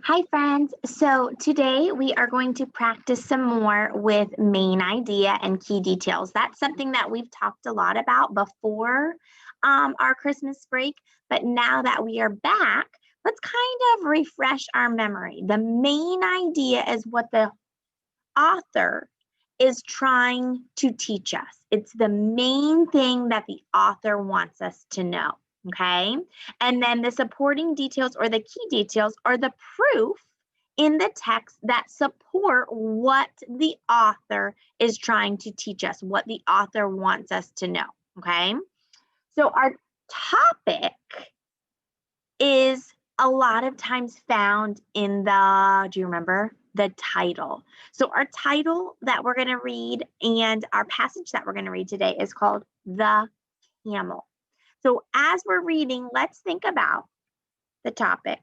Hi friends, so today we are going to practice some more with main idea and key details. That's something that we've talked a lot about before our Christmas break, but now that we are back, let's kind of refresh our memory. The main idea is what the author is trying to teach us. It's the main thing that the author wants us to know. Okay. And then the supporting details or the key details are the proof in the text that support what the author is trying to teach us, what the author wants us to know. Okay. So our topic is a lot of times found in do you remember? The title. So our title that we're going to read and our passage that we're going to read today is called The Camel. So as we're reading, let's think about the topic,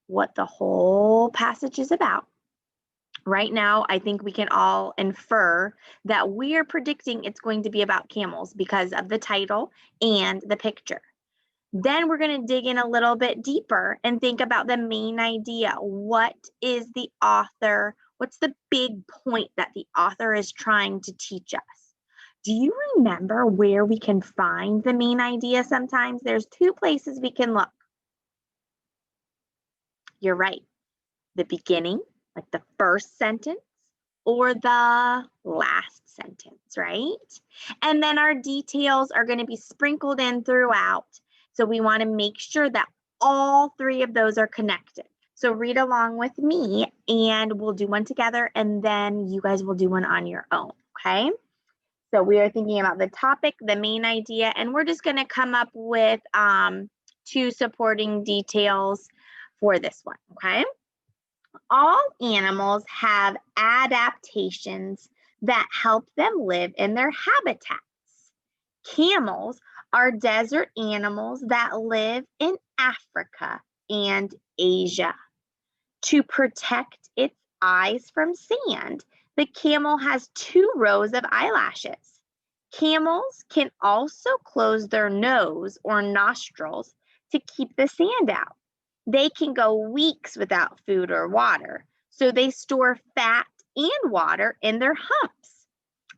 what the whole passage is about. Right now, I think we can all infer that we're predicting it's going to be about camels because of the title and the picture. Then we're going to dig in a little bit deeper and think about the main idea. What is the author? What's the big point that the author is trying to teach us? Do you remember where we can find the main idea sometimes? There's two places we can look. You're right. The beginning, like the first sentence, or the last sentence, right? And then our details are going to be sprinkled in throughout. So we want to make sure that all three of those are connected. So read along with me and we'll do one together and then you guys will do one on your own, okay? So we are thinking about the topic, the main idea, and we're just going to come up with two supporting details for this one, okay? All animals have adaptations that help them live in their habitats. Camels are desert animals that live in Africa and Asia. To protect its eyes from sand, the camel has 2 rows of eyelashes. Camels can also close their nose or nostrils to keep the sand out. They can go weeks without food or water, so they store fat and water in their humps.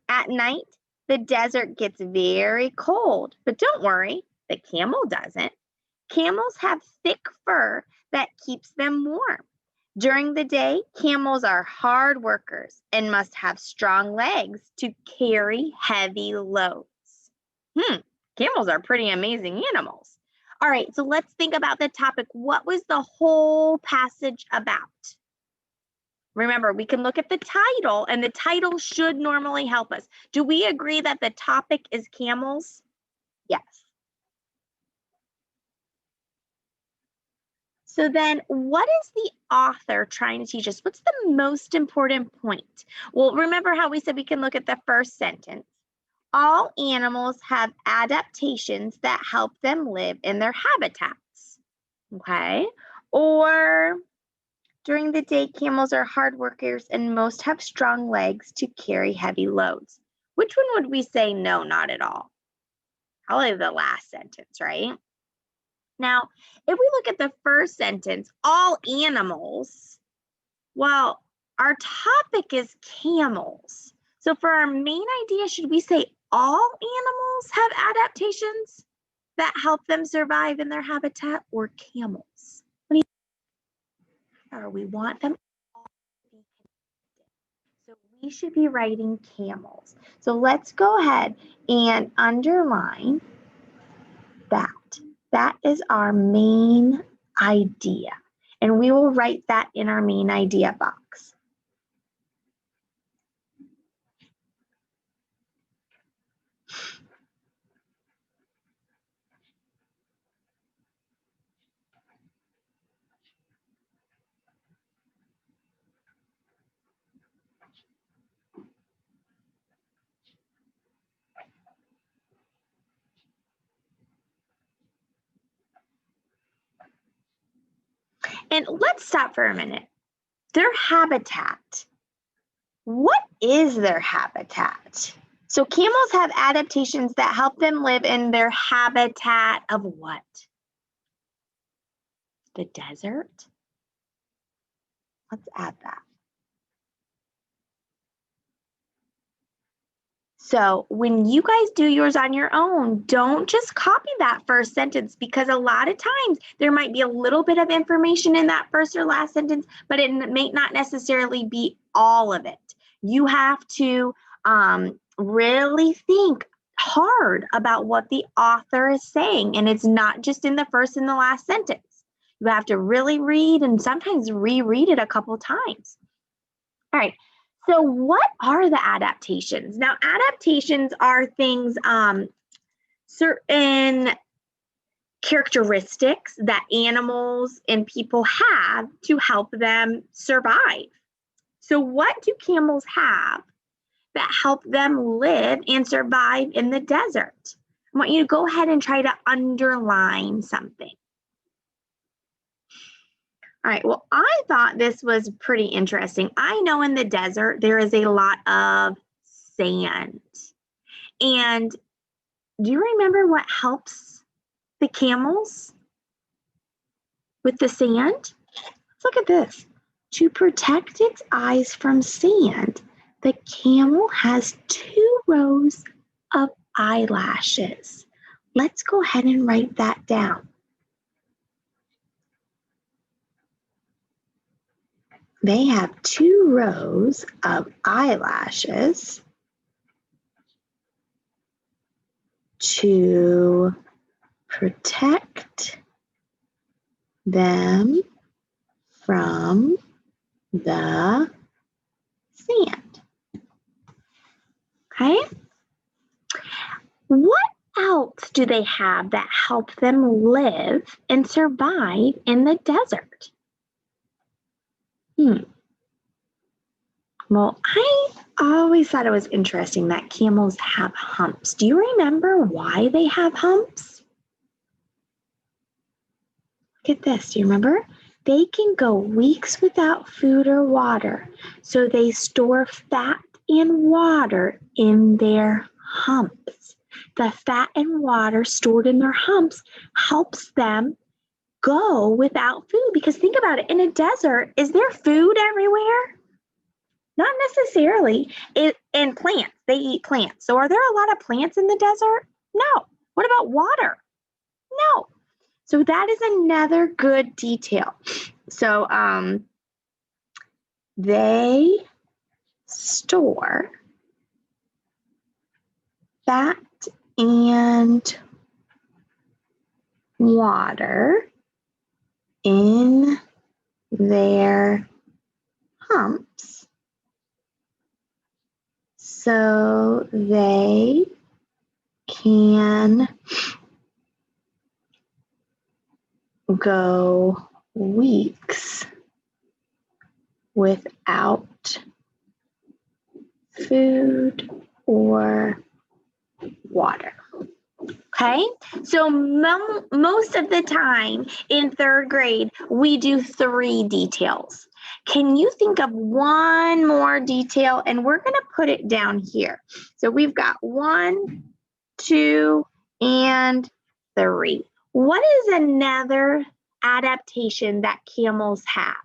At night, the desert gets very cold, but don't worry, the camel doesn't. Camels have thick fur that keeps them warm. During the day, camels are hard workers and must have strong legs to carry heavy loads. Camels are pretty amazing animals. All right, so let's think about the topic. What was the whole passage about? Remember, we can look at the title, and the title should normally help us. Do we agree that the topic is camels? Yes. So then what is the author trying to teach us? What's the most important point? Well, remember how we said we can look at the first sentence. All animals have adaptations that help them live in their habitats, okay? Or during the day, camels are hard workers and most have strong legs to carry heavy loads. Which one would we say no, not at all? Probably the last sentence, right? Now, if we look at the first sentence, all animals, well, our topic is camels. So for our main idea, should we say all animals have adaptations that help them survive in their habitat or camels? What do you think? Or we want them all to be connected. So we should be writing camels. So let's go ahead and underline that. That is our main idea. And we will write that in our main idea box. And let's stop for a minute. Their habitat. What is their habitat? So camels have adaptations that help them live in their habitat of what? The desert? Let's add that. So when you guys do yours on your own, don't just copy that first sentence, because a lot of times there might be a little bit of information in that first or last sentence, but it may not necessarily be all of it. You have to really think hard about what the author is saying, and it's not just in the first and the last sentence. You have to really read and sometimes reread it a couple times. All right. So what are the adaptations? Now, adaptations are things, certain characteristics that animals and people have to help them survive. So what do camels have that help them live and survive in the desert? I want you to go ahead and try to underline something. All right, well, I thought this was pretty interesting. I know in the desert there is a lot of sand. And do you remember what helps the camels with the sand? Let's look at this. To protect its eyes from sand, the camel has 2 rows of eyelashes. Let's go ahead and write that down. They have 2 rows of eyelashes to protect them from the sand. Okay? What else do they have that help them live and survive in the desert? Well, I always thought it was interesting that camels have humps. Do you remember why they have humps? Look at this. Do you remember? They can go weeks without food or water, so they store fat and water in their humps. The fat and water stored in their humps helps them go without food, because think about it, in a desert, is there food everywhere? Not necessarily. And plants, they eat plants. So are there a lot of plants in the desert? No. What about water? No. So that is another good detail. So they store fat and water in their humps so they can go weeks without food or water. Okay, so most of the time in 3rd grade, we do 3 details. Can you think of one more detail? And we're going to put it down here. So we've got 1, 2, and 3. What is another adaptation that camels have?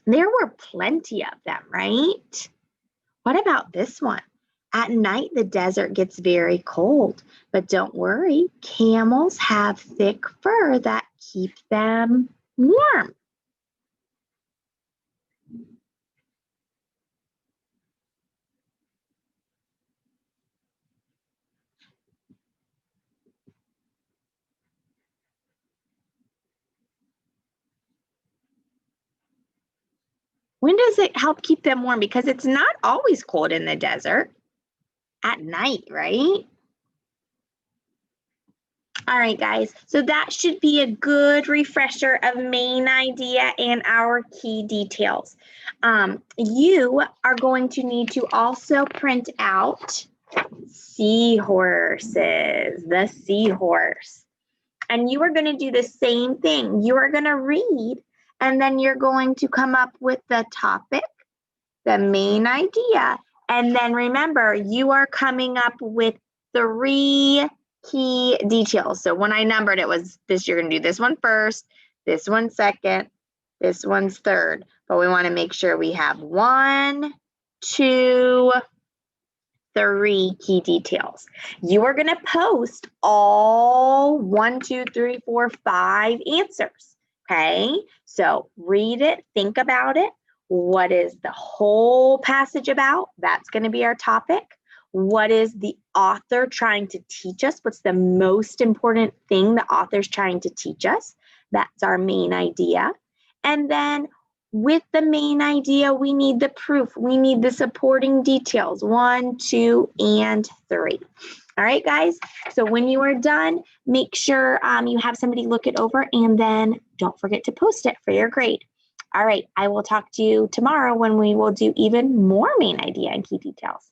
There were plenty of them, right? What about this one? At night, the desert gets very cold, but don't worry, camels have thick fur that keep them warm. When does it help keep them warm? Because it's not always cold in the desert. At night, right? All right, guys, so that should be a good refresher of main idea and our key details. You are going to need to also print out seahorses, the seahorse. And you are going to do the same thing. You are going to read, and then you're going to come up with the topic, the main idea, and then remember, you are coming up with 3 key details. So when I numbered, it was this, you're going to do this one first, this one second, This one's third, but we want to make sure we have 1, 2, 3 key details. You are going to post all 1, 2, 3, 4, 5 answers. Okay, so read it, think about it. What is the whole passage about? That's going to be our topic. What is the author trying to teach us? What's the most important thing the author's trying to teach us? That's our main idea. And then with the main idea, we need the proof. We need the supporting details, 1, 2, and 3. All right, guys. So when you are done, make sure you have somebody look it over, and then don't forget to post it for your grade. All right, I will talk to you tomorrow when we will do even more main idea and key details.